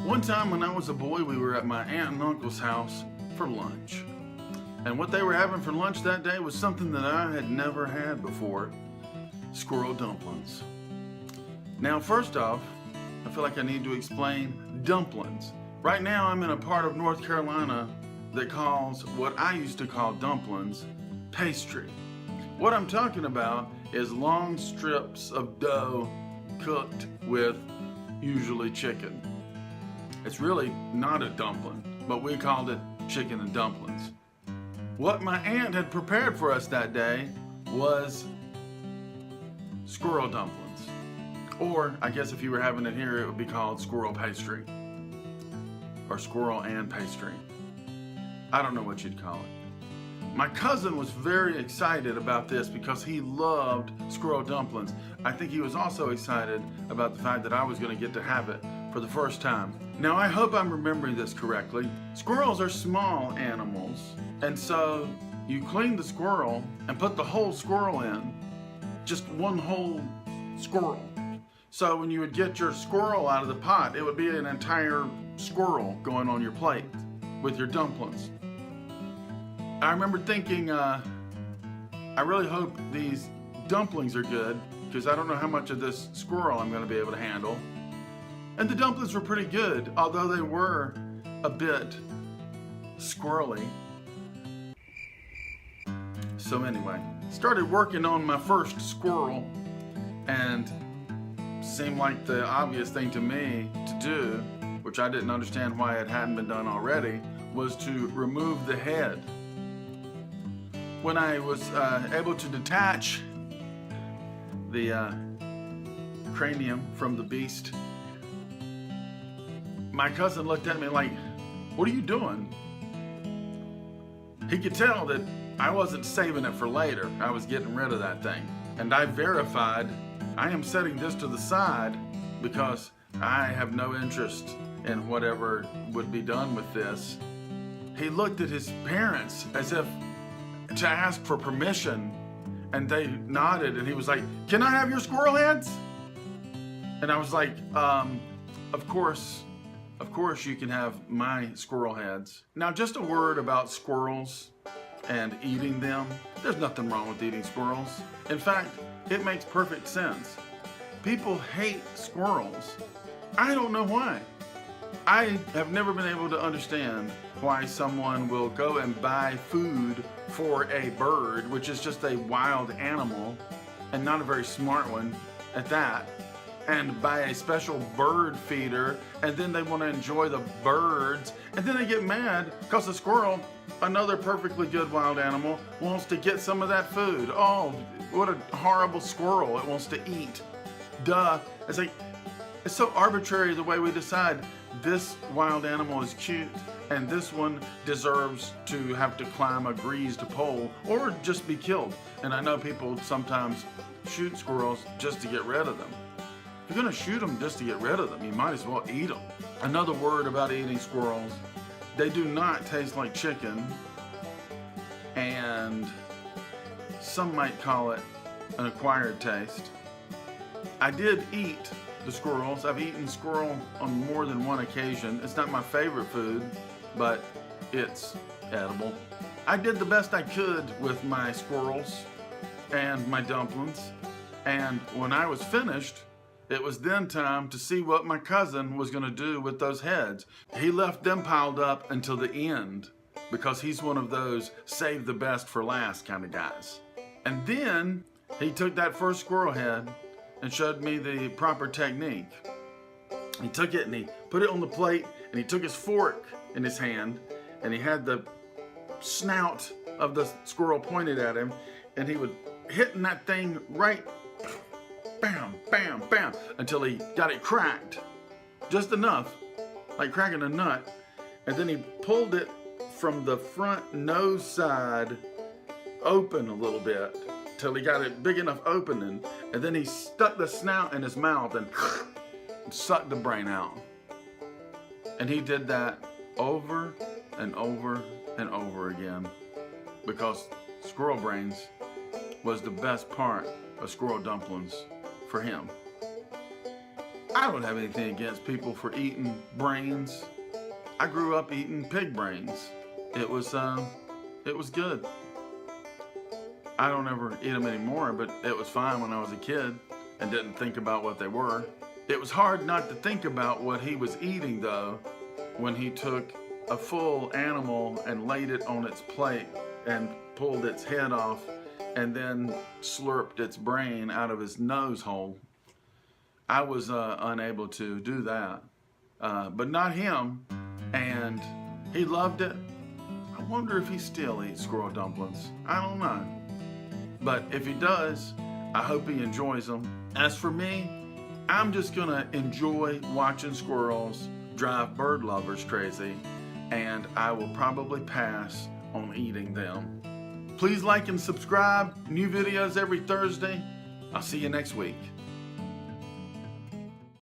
One time when I was a boy, we were at my aunt and uncle's house for lunch. And what they were having for lunch that day was something that I had never had before: squirrel dumplings. Now, first off, I feel like I need to explain dumplings. Right now, I'm in a part of North Carolina that calls what I used to call dumplings pastry. What I'm talking about is long strips of dough cooked with usually chicken. It's really not a dumpling, but we called it chicken and dumplings. What my aunt had prepared for us that day was squirrel dumplings. Or I guess if you were having it here, it would be called squirrel pastry. Or squirrel and pastry. I don't know what you'd call it. My cousin was very excited about this because he loved squirrel dumplings. I think he was also excited about the fact that I was going to get to have it for the first time. Now, I hope I'm remembering this correctly. Squirrels are small animals, and so you clean the squirrel and put the whole squirrel in, just one whole squirrel. So when you would get your squirrel out of the pot, it would be an entire squirrel going on your plate with your dumplings. I remember thinking, I really hope these dumplings are good, because I don't know how much of this squirrel I'm going to be able to handle. And the dumplings were pretty good, although they were a bit squirrely. So anyway, started working on my first squirrel, and seemed like the obvious thing to me to do, which I didn't understand why it hadn't been done already, was to remove the head. When I was able to detach the cranium from the beast, my cousin looked at me like, "What are you doing?" He could tell that I wasn't saving it for later. I was getting rid of that thing. And I verified, I am setting this to the side because I have no interest in whatever would be done with this. He looked at his parents as if to ask for permission, and they nodded, and he was like, "Can I have your squirrel heads?" And I was like, of course you can have my squirrel heads. Now, just a word about squirrels and eating them. There's nothing wrong with eating squirrels. In fact, it makes perfect sense. People hate squirrels. I don't know why. I have never been able to understand why someone will go and buy food for a bird, which is just a wild animal and not a very smart one at that, and buy a special bird feeder, and then they want to enjoy the birds, and then they get mad because the squirrel, another perfectly good wild animal, wants to get some of that food. Oh, what a horrible squirrel. It wants to eat. Duh. It's like, it's so arbitrary the way we decide this wild animal is cute and this one deserves to have to climb a greased pole or just be killed. And I know people sometimes shoot squirrels just to get rid of them. If you're gonna shoot them just to get rid of them, you might as well eat them. Another word about eating squirrels: they do not taste like chicken, and some might call it an acquired taste. I did eat the squirrels. I've eaten squirrel on more than one occasion. It's not my favorite food, but it's edible. I did the best I could with my squirrels and my dumplings, and when I was finished, it was then time to see what my cousin was going to do with those heads. He left them piled up until the end because he's one of those save the best for last kind of guys. And then he took that first squirrel head and showed me the proper technique. He took it and he put it on the plate, and he took his fork in his hand, and he had the snout of the squirrel pointed at him, and he would hit that thing right, bam, bam, bam, until he got it cracked. Just enough, like cracking a nut. And then he pulled it from the front nose side open a little bit till he got it big enough opening, and then he stuck the snout in his mouth and sucked the brain out. And he did that over and over and over again because squirrel brains was the best part of squirrel dumplings for him. I don't have anything against people for eating brains. I grew up eating pig brains. It was good. I don't ever eat them anymore, but it was fine when I was a kid and didn't think about what they were. It was hard not to think about what he was eating though, when he took a full animal and laid it on its plate and pulled its head off and then slurped its brain out of his nose hole. I was unable to do that, but not him, and he loved it. I wonder if he still eats squirrel dumplings. I don't know, but if he does, I hope he enjoys them. As for me, I'm just gonna enjoy watching squirrels drive bird lovers crazy, and I will probably pass on eating them. Please like and subscribe. New videos every Thursday. I'll see you next week.